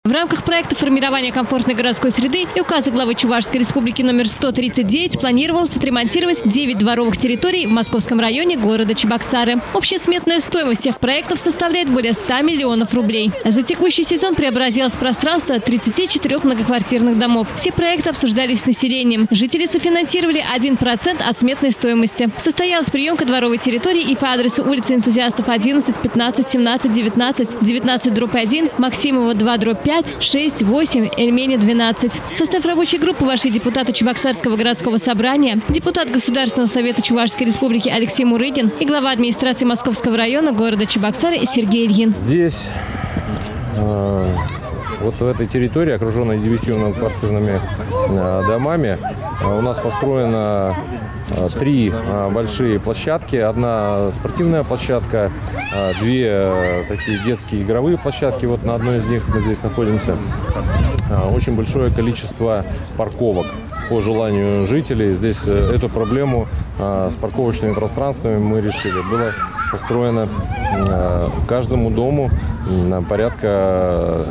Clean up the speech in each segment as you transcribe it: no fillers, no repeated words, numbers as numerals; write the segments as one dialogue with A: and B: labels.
A: В рамках проекта формирования комфортной городской среды и указа главы Чувашской республики номер 139 планировалось отремонтировать 9 дворовых территорий в Московском районе города Чебоксары. Общая сметная стоимость всех проектов составляет более 100 миллионов рублей. За текущий сезон преобразилось пространство 34 многоквартирных домов. Все проекты обсуждались с населением. Жители софинансировали 1% от сметной стоимости. Состоялась приемка дворовой территории и по адресу улицы Энтузиастов 11, 15, 17, 19, 19/1, Максимова 2/5, 6, 8, Эльмени 12. В состав рабочей группы вошли депутаты Чебоксарского городского собрания, депутат Государственного совета Чувашской республики Алексей Мурыгин и глава администрации Московского района города Чебоксары Сергей Ильин.
B: Здесь, вот в этой территории, окруженной 9 многоквартирными домами, у нас построено 3 большие площадки. Одна спортивная площадка, 2 такие детские игровые площадки. Вот на одной из них мы здесь находимся. Очень большое количество парковок по желанию жителей. Здесь эту проблему с парковочными пространствами мы решили. Было построено каждому дому порядка,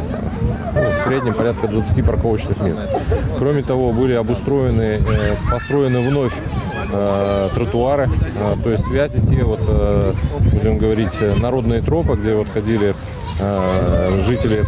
B: в среднем порядка 20 парковочных мест. Кроме того, были построены вновь тротуары, то есть связи те, будем говорить, народные тропы, где ходили жители,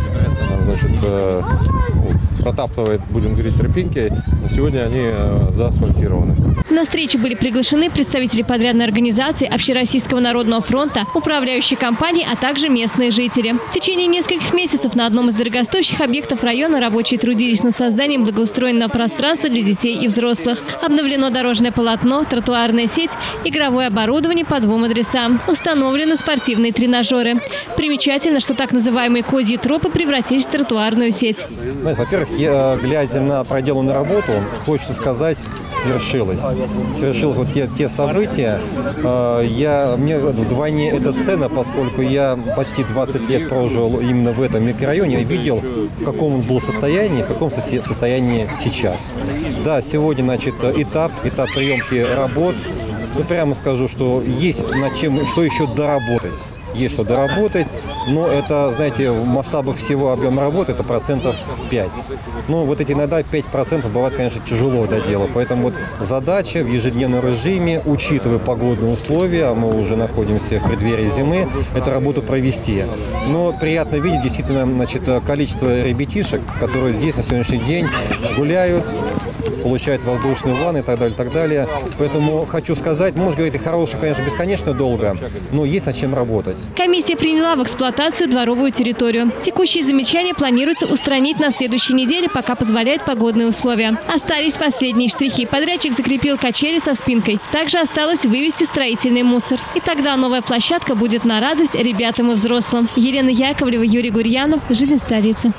B: протаптывает, будем говорить, тропинки. На сегодня они заасфальтированы.
A: На встречу были приглашены представители подрядной организации, Общероссийского народного фронта, управляющей компании, а также местные жители. В течение нескольких месяцев на одном из дорогостоящих объектов района рабочие трудились над созданием благоустроенного пространства для детей и взрослых. Обновлено дорожное полотно, тротуарная сеть, игровое оборудование по 2 адресам. Установлены спортивные тренажеры. Примечательно, что так называемые козьи тропы превратились в тротуарную сеть.
C: Во-первых, глядя на проделанную работу, хочется сказать, свершилось. Свершилось те события. Мне вдвойне это ценно, поскольку я почти 20 лет прожил именно в этом микрорайоне и видел, в каком он был состоянии, в каком состоянии сейчас. Да, сегодня, этап приемки работ. Прямо скажу, что есть что еще доработать. Есть что доработать, но это, знаете, в масштабах всего объема работы это 5%. Но иногда 5% бывает, конечно, тяжело доделать. Поэтому задача в ежедневном режиме, учитывая погодные условия, а мы уже находимся в преддверии зимы, эту работу провести. Но приятно видеть действительно, количество ребятишек, которые здесь на сегодняшний день гуляют, получают воздушные ванны и так далее, и так далее. Поэтому хочу сказать, можно говорить, хорошее, конечно, бесконечно долго, но есть над чем работать.
A: Комиссия приняла в эксплуатацию дворовую территорию. Текущие замечания планируется устранить на следующей неделе, пока позволяют погодные условия. Остались последние штрихи. Подрядчик закрепил качели со спинкой. Также осталось вывести строительный мусор. И тогда новая площадка будет на радость ребятам и взрослым. Елена Яковлева, Юрий Гурьянов. Жизнь столицы.